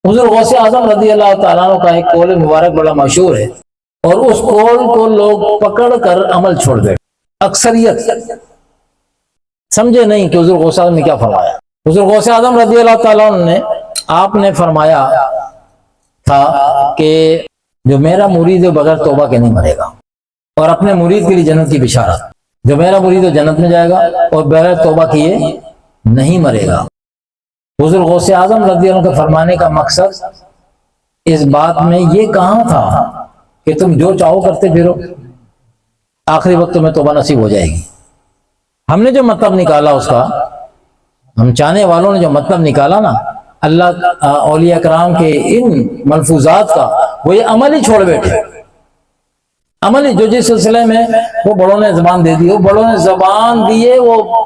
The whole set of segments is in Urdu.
حضور غوث اعظم رضی اللہ تعالیٰ عنہ کا ایک قول مبارک بڑا مشہور ہے، اور اس قول کو لوگ پکڑ کر عمل چھوڑ دے، اکثریت سمجھے نہیں کہ حضور غوث اعظم نے کیا فرمایا۔ حضور غوث اعظم رضی اللہ تعالیٰ عنہ نے آپ نے فرمایا تھا کہ جو میرا مرید بغیر توبہ کے نہیں مرے گا، اور اپنے مرید کے لیے جنت کی بشارت، جو میرا مرید جنت میں جائے گا اور بغیر توبہ کیے نہیں مرے گا۔ حضور غوث اعظم رضی اللہ عنہ کے فرمانے کا مقصد اس بات میں یہ کہاں تھا کہ تم جو چاہو کرتے پھرو، آخری وقت میں توبہ نصیب ہو جائے گی۔ ہم نے جو مطلب نکالا اس کا، ہم چاہنے والوں نے جو مطلب نکالا نا اللہ اولیاء کرام کے ان ملفوظات کا، وہ یہ عمل ہی چھوڑ بیٹھے، عمل ہی جو جس سلسلے میں وہ بڑوں نے زبان دے دی، وہ بڑوں نے زبان دیے، وہ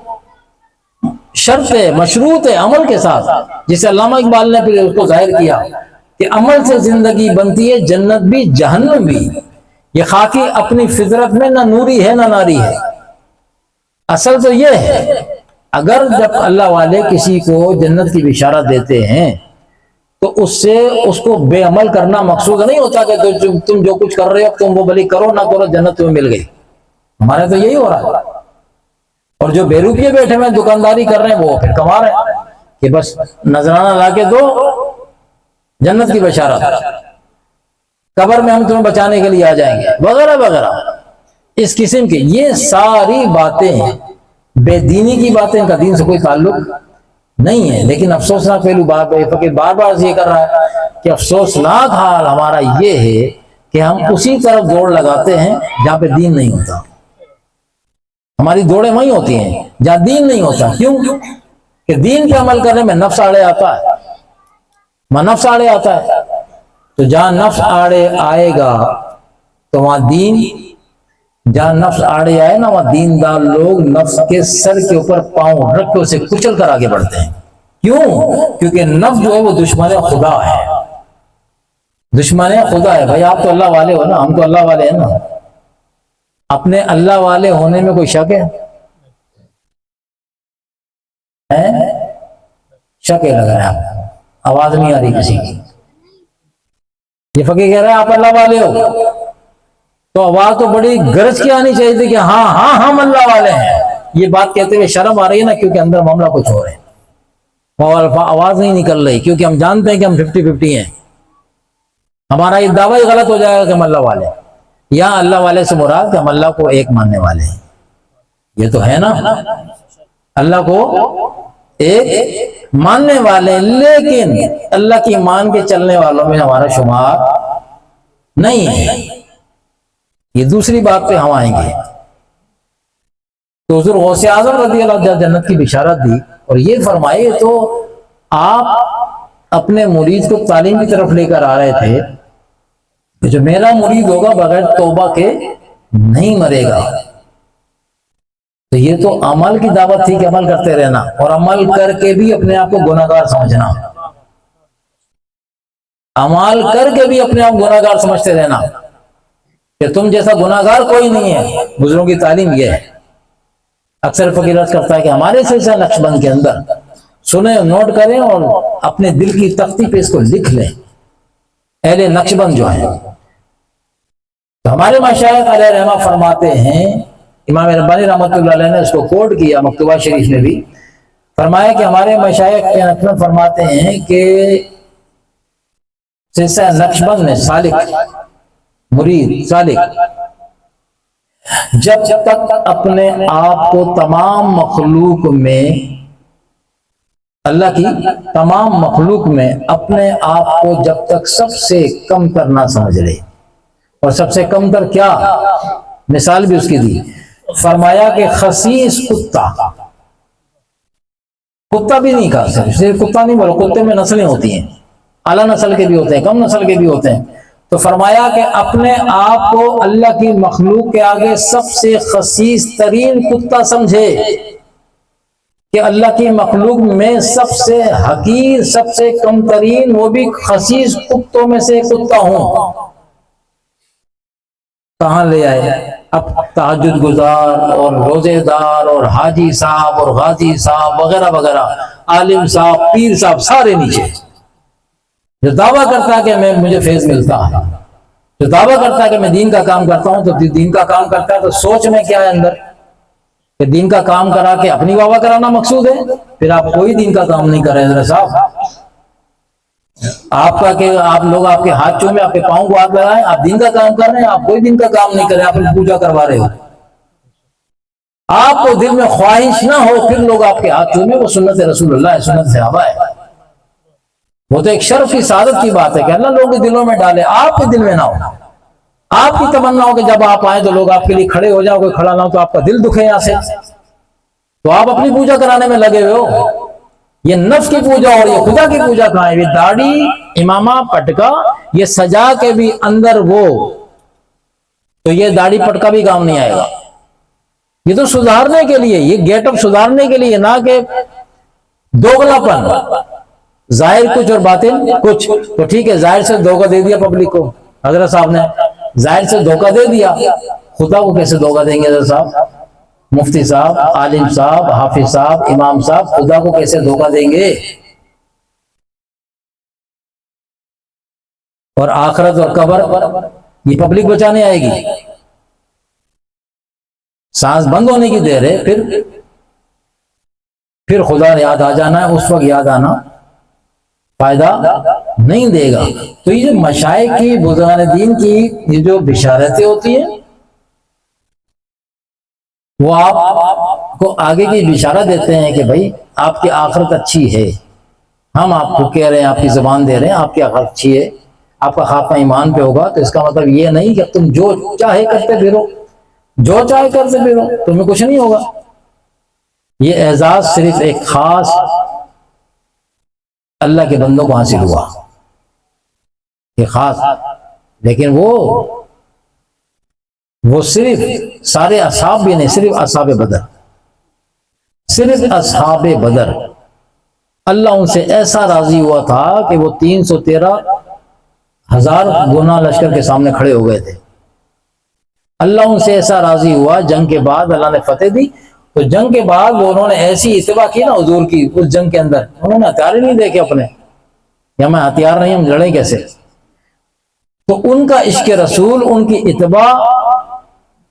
شرط ہے، مشروط ہے عمل کے ساتھ، جسے علامہ اقبال نے پھر اس کو ظاہر کیا کہ عمل سے زندگی بنتی ہے جنت بھی جہنم بھی، یہ خاکی اپنی فطرت میں نہ نوری ہے نہ ناری ہے۔ اصل تو یہ ہے، اگر جب اللہ والے کسی کو جنت کی بشارت دیتے ہیں تو اس سے اس کو بے عمل کرنا مقصود نہیں ہوتا کہ تم جو کچھ کر رہے ہو تم وہ بھلی کرو نہ کرو جنت تمہیں مل گئی۔ ہمارے تو یہی ہو رہا ہے، اور جو بے روپیے بیٹھے ہوئے دکانداری کر رہے ہیں وہ پھر کما رہے ہیں کہ بس نذرانہ لا کے دو جنت کی بشارت، قبر میں ہم تمہیں بچانے کے لیے آ جائیں گے وغیرہ وغیرہ، اس قسم کی یہ ساری باتیں بے دینی کی باتیں، کا دین سے کوئی تعلق نہیں ہے۔ لیکن افسوسناک پہلو فقیر بار بار یہ کر رہا ہے کہ افسوسناک حال ہمارا یہ ہے کہ ہم اسی طرف دوڑ لگاتے ہیں جہاں پہ دین نہیں ہوتا، ہماری دوڑیں وہیں ہوتی ہیں جہاں دین نہیں ہوتا۔ کیوں کہ دین پہ عمل کرنے میں نفس آڑے آتا ہے، نفس آڑے آتا ہے، تو جہاں نفس آڑے آئے گا تو وہاں دین، جہاں نفس آڑے آئے نا وہاں دیندار لوگ نفس کے سر کے اوپر پاؤں رکھ کے اسے کچل کر آگے بڑھتے ہیں۔ کیوں؟ کیونکہ نفس جو ہے وہ دشمن خدا ہے، دشمن خدا ہے۔ بھائی آپ تو اللہ والے ہو نا، ہم تو اللہ والے ہیں نا، اپنے اللہ والے ہونے میں کوئی شک ہے؟ شک ہے لگ رہا ہے، آواز نہیں آ رہی کسی کی۔ یہ فقیر کہہ رہے ہیں آپ اللہ والے ہو، تو آواز تو بڑی گرج کی آنی چاہیے تھی کہ ہاں ہاں ہم اللہ والے ہیں۔ یہ بات کہتے ہوئے شرم آ رہی ہے نا، کیونکہ اندر معاملہ کچھ ہو رہا ہے، آواز نہیں نکل رہی، کیونکہ ہم جانتے ہیں کہ ہم 50-50 ہیں، ہمارا یہ دعویٰ ہی غلط ہو جائے گا کہ ہم اللہ والے ہیں۔ یہاں اللہ والے سے مراد کہ ہم اللہ کو ایک ماننے والے ہیں، یہ تو ہے نا، اللہ کو ایک ماننے والے، لیکن اللہ کی مان کے چلنے والوں میں ہمارا شمار نہیں ہے۔ یہ دوسری بات پہ ہم آئیں گے۔ تو حضور غوث اعظم رضی اللہ عنہ جنت کی بشارت دی، اور یہ فرمائے تو آپ اپنے مرید کو تعلیم کی طرف لے کر آ رہے تھے کہ جو میرا مرید ہوگا بغیر توبہ کے نہیں مرے گا۔ تو یہ تو عمل کی دعوت تھی کہ عمل کرتے رہنا، اور عمل کر کے بھی اپنے آپ کو گناہگار سمجھنا، عمل کر کے بھی اپنے آپ گناہگار سمجھتے رہنا کہ تم جیسا گناہگار کوئی نہیں ہے۔ بزرگوں کی تعلیم یہ ہے۔ اکثر فقیر عرض کرتا ہے کہ ہمارے سلسلہ نقشبند کے اندر سنیں، نوٹ کریں اور اپنے دل کی تختی پہ اس کو لکھ لیں، اہل نقشبند جو ہیں۔ تو ہمارے مشائخ علیہ رحمہ فرماتے ہیں، امام ربانی رحمۃ اللہ علیہ نے اس کو کوٹ کیا مکتوبہ شریف میں بھی، فرمایا کہ ہمارے مشائخ نقشبند فرماتے ہیں کہ سلسلہ نقشبند میں سالک، مرید سالک جب تک اپنے آپ کو تمام مخلوق میں، اللہ کی تمام مخلوق میں اپنے آپ کو جب تک سب سے کم تر نہ سمجھ لے، اور سب سے کم تر کیا مثال بھی اس کی دی، فرمایا کہ خسیس کتا بھی نہیں کہا، صرف کتا نہیں بولو، کتے میں نسلیں ہوتی ہیں، اعلیٰ نسل کے بھی ہوتے ہیں، کم نسل کے بھی ہوتے ہیں۔ تو فرمایا کہ اپنے آپ کو اللہ کی مخلوق کے آگے سب سے خسیس ترین کتا سمجھے، کہ اللہ کی مخلوق میں سب سے حقیر، سب سے کم ترین، وہ بھی خسیس کتوں میں سے کتا ہوں۔ کہاں لے آئے؟ اب تہجد گزار اور روزے دار اور حاجی صاحب اور غازی صاحب وغیرہ وغیرہ، عالم صاحب، پیر صاحب، سارے نیچے، جو دعویٰ کرتا ہے کہ مجھے فیض ملتا ہے، جو دعویٰ کرتا ہے کہ میں دین کا کام کرتا ہوں، تو دین کا کام کرتا ہے تو سوچ میں کیا ہے اندر کہ دین کا کام کرا کے اپنی واہ واہ کرانا مقصود ہے؟ پھر آپ کوئی دین کا کام نہیں کر رہے حضرت صاحب۔ آپ کا کہ آپ لوگ آپ کے ہاتھ چومے، آپ کے پاؤں کو ہاتھ لگائیں، آپ دین کا کام کر رہے ہیں؟ آپ کوئی دین کا کام نہیں کر رہے، آپ پوجا کروا رہے ہو۔ آپ کو دل میں خواہش نہ ہو پھر لوگ آپ کے ہاتھ چومے، وہ سنت رسول اللہ ہے، سنت صحابہ ہے۔ وہ تو ایک شرف کی سعادت کی بات ہے کہ اللہ لوگوں کے دلوں میں ڈالے، آپ کے دل میں نہ ہو۔ آپ کی تمنا ہو کہ جب آپ آئیں تو لوگ آپ کے لیے کھڑے ہو جاؤ، کوئی کھڑا نہ ہو تو آپ کا دل دکھے یہاں سے، تو آپ اپنی پوجا کرانے میں لگے ہوئے ہو۔ یہ نفس کی پوجا اور یہ خدا کی پوجا کہاں ہے؟ یہ داڑھی، امامہ، پٹکا، یہ سجا کے بھی اندر وہ، تو یہ داڑھی پٹکا بھی کام نہیں آئے گا۔ یہ تو سدھارنے کے لیے، یہ گیٹ اپ سدھارنے کے لیے، نہ کہ دوگلا پن، ظاہر کچھ اور باطن کچھ۔ تو ٹھیک ہے، ظاہر سے دھوکہ دے دیا پبلک کو حضرت صاحب نے، ظاہر سے دھوکہ دے دیا، خدا کو کیسے دھوکہ دیں گے حضرت صاحب؟ مفتی صاحب، عالم صاحب، حافظ صاحب، امام صاحب خدا کو کیسے دھوکہ دیں گے؟ اور آخرت اور قبر یہ پبلک بچانے آئے گی؟ سانس بند ہونے کی دیر ہے، پھر خدا یاد آ جانا ہے، اس وقت یاد آنا فائدہ نہیں دے گا۔ تو یہ جو مشائخ کی، بزرگان دین کی یہ جو بشارتیں ہوتی ہیں، وہ آپ کو آگے کی بشارت دیتے ہیں کہ بھائی آپ کی آخرت اچھی ہے، ہم آپ کو کہہ رہے ہیں، آپ کی زبان دے رہے ہیں آپ کی آخرت اچھی ہے، آپ کا خاتمہ ایمان پہ ہوگا۔ تو اس کا مطلب یہ نہیں کہ تم جو چاہے کرتے پھرو، جو چاہے کرتے پھرو، تمہیں کچھ نہیں ہوگا۔ یہ اعزاز صرف ایک خاص اللہ کے بندوں کو حاصل ہوا، یہ خاص، لیکن وہ صرف سارے اصحاب بھی نہیں، صرف اصحاب بدر، صرف اصحاب بدر اللہ ان سے ایسا راضی ہوا تھا کہ وہ 313,000 گنا لشکر کے سامنے کھڑے ہو گئے تھے۔ اللہ ان سے ایسا راضی ہوا، جنگ کے بعد اللہ نے فتح دی، تو جنگ کے بعد وہ انہوں نے ایسی اتباع کی نا حضور کی، اس جنگ کے اندر انہوں نے ہتھیار ہی نہیں دیکھے اپنے، یا میں ہتھیار نہیں، ہم لڑیں کیسے؟ تو ان کا عشق رسول، ان کی اتباع،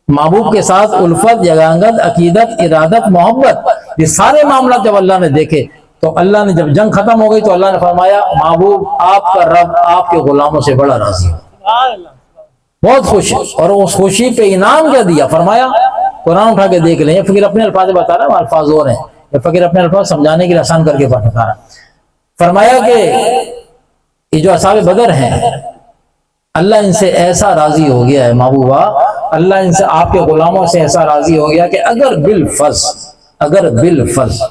محبوب کے ساتھ الفت، یگانگت، عقیدت، ارادت، محبت، یہ سارے معاملات جب اللہ نے دیکھے تو اللہ نے جب جنگ ختم ہو گئی تو اللہ نے فرمایا محبوب آپ کا رب آپ کے غلاموں سے بڑا راضی ہو، بہت خوش ہے۔ اور اس خوشی پہ انعام کیا دیا؟ فرمایا، قرآن اٹھا کے دیکھ لیں، یہ فقیر اپنے الفاظ بتا رہا ہے، وہ الفاظ اور ہیں، یہ فقیر اپنے الفاظ سمجھانے کے لیے آسان کر کے بتا رہا ہے۔ فرمایا کہ یہ جو اصحاب بدر ہیں، اللہ ان سے ایسا راضی ہو گیا ہے محبوبہ، اللہ ان سے، آپ کے غلاموں سے ایسا راضی ہو گیا کہ اگر بالفرض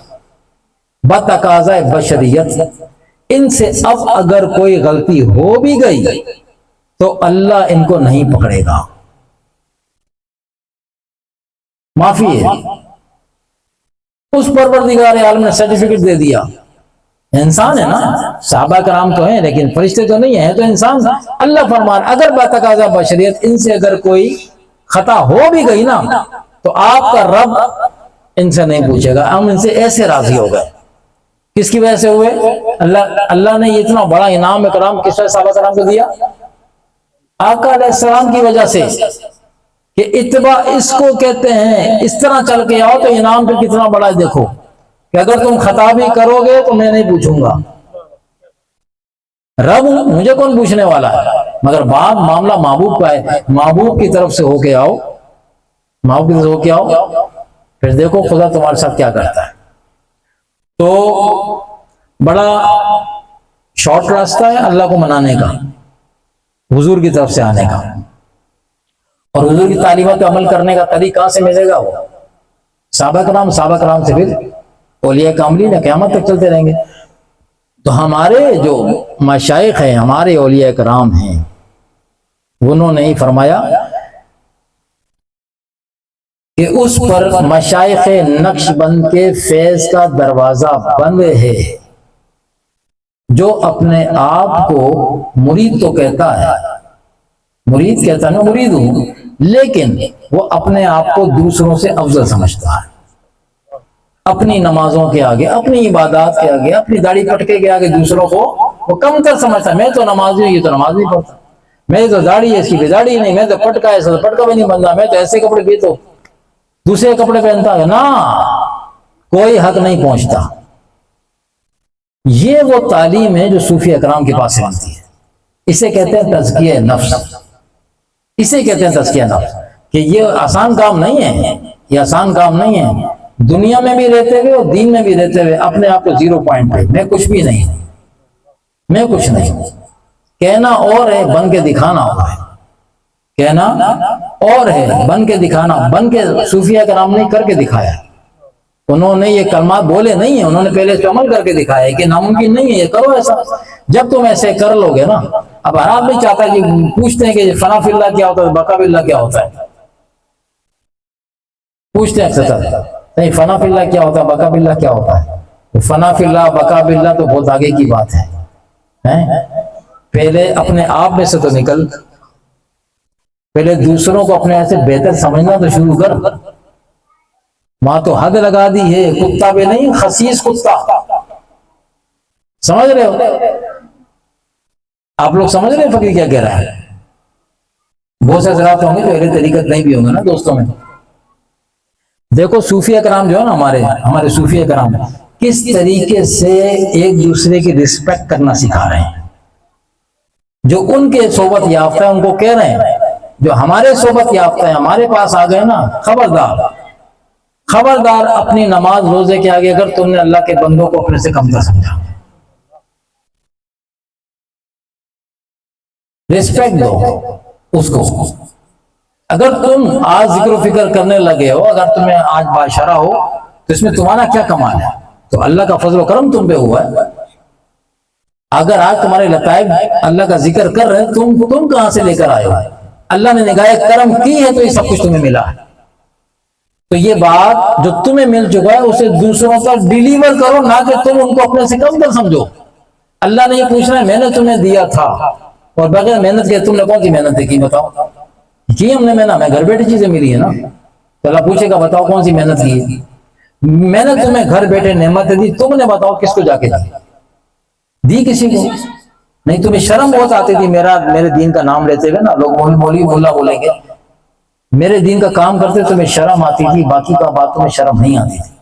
بتقاضۂ بشریت ان سے اب اگر کوئی غلطی ہو بھی گئی تو اللہ ان کو نہیں پکڑے گا، معافی ہے۔ اس پروردگار عالم نے سرٹیفکیٹ دے دیا، انسان ہے نا، صحابہ کرام تو ہیں لیکن فرشتے تو نہیں ہیں، تو انسان۔ اللہ فرمان اگر بتقاضۂ بشریت ان سے اگر کوئی خطا ہو بھی گئی نا تو آپ کا رب ان سے نہیں پوچھے گا۔ ہم ان سے ایسے راضی ہو گئے، کس کی وجہ سے ہوئے؟ اللہ نے یہ اتنا بڑا انعام کرام کس وجہ صحابہ کرام کو دیا؟ آقا علیہ السلام کی وجہ سے، کہ اتباع اس کو کہتے ہیں، اس طرح چل کے آؤ تو انعام پہ کتنا بڑا ہے دیکھو، کہ اگر تم خطا بھی کرو گے تو میں نہیں پوچھوں گا، رب مجھے کون پوچھنے والا ہے؟ مگر بات معاملہ محبوب کا ہے، محبوب کی طرف سے ہو کے آؤ، محبوب کی طرف سے ہو کے آؤ، پھر دیکھو خدا تمہارے ساتھ کیا کرتا ہے۔ تو بڑا شارٹ راستہ ہے اللہ کو منانے کا، حضور کی طرف سے آنے کا، اور حضور کی تعلیمات پہ عمل کرنے کا طریقہ کہاں سے ملے گا؟ وہ صحابہ کرام سے پھر اولیاء کاملین قیامت تک چلتے رہیں گے۔ تو ہمارے جو مشائخ ہیں، ہمارے اولیاء کرام ہیں، انہوں نے ہی فرمایا کہ اس پر مشائخ نقش بند کے فیض کا دروازہ بند ہے، جو اپنے آپ کو مرید تو کہتا ہے، مرید کہتا ہے میں مرید ہوں، لیکن وہ اپنے آپ کو دوسروں سے افضل سمجھتا ہے، اپنی نمازوں کے آگے، اپنی عبادات کے آگے، اپنی داڑھی پٹکے کے آگے دوسروں کو وہ کم تر سمجھتا ہے. میں تو نمازی ہوں، یہ تو نماز نہیں پڑھتا. میری تو داڑھی ہے، اس کی بھی داڑھی نہیں. میں تو پٹکا ہے، ایسا پٹکا بھی نہیں بنتا. میں تو ایسے کپڑے بھی تو دوسرے کپڑے پہنتا ہے نا. کوئی حق نہیں پہنچتا. یہ وہ تعلیم ہے جو صوفی اکرام کے پاس سے ملتی ہے. اسے کہتے ہیں تزکیہ نفس. اسے کہتے ہیں تزکیہ نفس. کہ یہ آسان کام نہیں ہے، یہ آسان کام نہیں ہے. دنیا میں بھی رہتے ہوئے اور دین میں بھی رہتے ہوئے اپنے آپ کو 0 پوائنٹ پہ، میں کچھ بھی نہیں، میں کچھ نہیں. کہنا اور ہے، بن کے دکھانا اور ہے. کہنا اور ہے، بن کے دکھانا. بن کے صوفیہ کرام نے کر کے دکھایا. انہوں نے یہ کلمات بولے نہیں ہیں، انہوں نے پہلے اس پہ عمل کر کے دکھایا ہے کہ ناممکن نہیں ہے، یہ کرو ایسا. جب تم ایسے کر لو گے نا، اب ہر آدمی چاہتا ہے کہ پوچھتے ہیں کہ فنا فی اللہ کیا ہوتا ہے، بقا فی اللہ کیا ہوتا ہے. پوچھتے ہیں اکثر نہیں فنا فی اللہ کیا ہوتا ہے، بقا فی اللہ کیا ہوتا ہے. فنا فی اللہ، بقا فی اللہ تو بہت آگے کی بات ہے. پہلے اپنے آپ میں سے تو نکل، پہلے دوسروں کو اپنے ایسے بہتر سمجھنا تو شروع کر. وہاں تو حد لگا دی ہے، کتا بھی نہیں، خسیس کتا. سمجھ رہے ہو آپ لوگ؟ سمجھ رہے ہیں فقیر کیا کہہ رہا ہے؟ بہت سے حضرات ہوں گے جو اہل طریقت نہیں بھی ہوں گے نا دوستوں میں. دیکھو صوفیہ کرام جو ہے نا، ہمارے صوفیہ کرام کس طریقے سے ایک دوسرے کی رسپیکٹ کرنا سکھا رہے ہیں. جو ان کے صحبت یافتہ ہیں ان کو کہہ رہے ہیں، جو ہمارے صحبت یافتہ ہیں ہمارے پاس آ گئے نا، خبردار خبردار اپنی نماز روزے کے آگے اگر تم نے اللہ کے بندوں کو اپنے سے کم کر سمجھا، رسپیکٹ دو اس کو. اگر تم آج ذکر و فکر کرنے لگے ہو، اگر تمہیں آج باشرہ ہو تو اس میں تمہارا کیا کمال ہے؟ تو اللہ کا فضل و کرم تم پہ ہوا ہے. اگر آج تمہارے لطائف اللہ کا ذکر کر رہے ہیں، تم کہاں سے لے کر آئے ہو؟ اللہ نے نگاہ کرم کی ہے تو یہ سب کچھ تمہیں ملا ہے. تو یہ بات جو تمہیں مل چکا ہے اسے دوسروں پر ڈیلیور کرو، نہ کہ تم ان کو اپنے سے کم کر سمجھو. اللہ نے یہ پوچھنا ہے میں نے تمہیں دیا تھا، اور بغیر محنت کے تم نے کون سی محنت کی بتاؤ؟ کی ہم نے محنت، میں گھر بیٹھے چیزیں ملی ہے نا. تو اللہ پوچھے گا بتاؤ کون سی محنت کی؟ میں نے تمہیں گھر بیٹھے نعمتیں دی، تم نے بتاؤ کس کو جا کے دی کسی کو نہیں. تمہیں شرم بہت آتی تھی میرے دین کا نام لیتے ہوئے نا. لوگ مولوی مولا بولیں گے، میرے دین کا کام کرتے تمہیں شرم آتی تھی، باقی کا بات تمہیں شرم نہیں آتی تھی.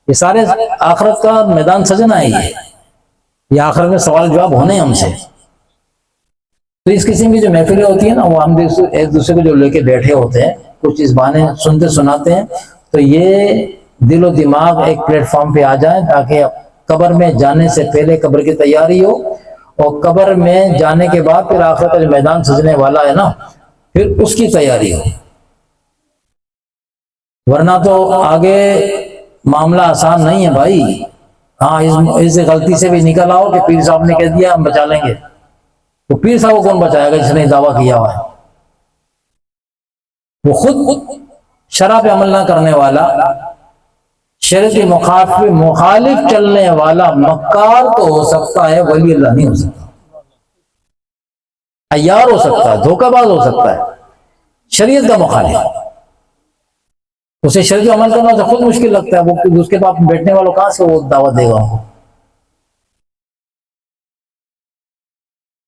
یہ سارے آخرت کا میدان سجنا ہے. یہ آخرت میں سوال جواب ہونے ہم سے. تو اس قسم کی جو محفلیں ہوتی ہیں نا، وہ ہم ایک دوسرے کو جو لے کے بیٹھے ہوتے ہیں، کچھ اس بہانے سنتے سناتے ہیں، تو یہ دل و دماغ ایک پلیٹ فارم پہ آ جائیں تاکہ قبر میں جانے سے پہلے قبر کی تیاری ہو، اور قبر میں جانے کے بعد پھر آخرت کا جو میدان سجنے والا ہے نا، پھر اس کی تیاری ہو. ورنہ تو آگے معاملہ آسان نہیں ہے بھائی. ہاں اس غلطی سے بھی نکل آؤ کہ پیر صاحب نے کہہ دیا ہم بچا لیں گے. تو پیر صاحب کو کون بچائے گا جس نے دعویٰ کیا ہوا ہے؟ وہ خود شرع پہ عمل نہ کرنے والا، شریعت کے مخالف چلنے والا مکار تو ہو سکتا ہے، ولی اللہ نہیں ہو سکتا. عیار ہو سکتا ہے، دھوکہ باز ہو سکتا ہے، شریعت کا مخالف. اسے شریعت پہ عمل کرنا تو خود مشکل لگتا ہے. وہ اس کے پاس بیٹھنے والوں کہاں سے وہ دعوت دے گا؟